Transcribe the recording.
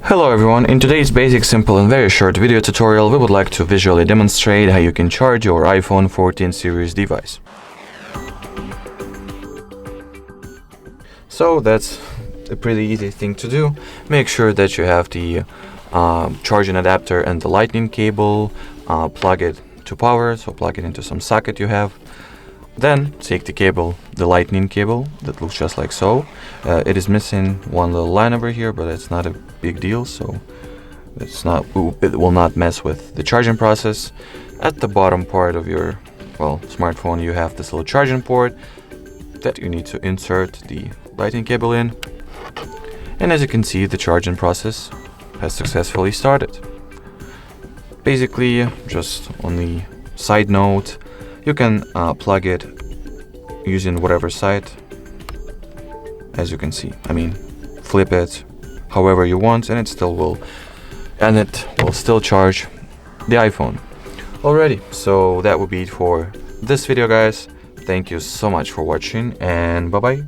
Hello everyone, in today's basic, simple and very short video tutorial we would like to visually demonstrate how you can charge your iPhone 14 series device. So that's a pretty easy thing to do. Make sure that you have the charging adapter and the lightning cable, plug it to power, so plug it into some socket you have. Then take the cable, the lightning cable that looks just like so. It is missing one little line over here, but it's not a big deal, so it will not mess with the charging process. At the bottom part of your smartphone, you have this little charging port that you need to insert the lightning cable in. And as you can see, the charging process has successfully started. Basically, just on the side note, you can plug it using whatever side, as you can see. Flip it however you want, and it will still charge the iPhone. Alrighty, so that would be it for this video, guys. Thank you so much for watching, and bye bye.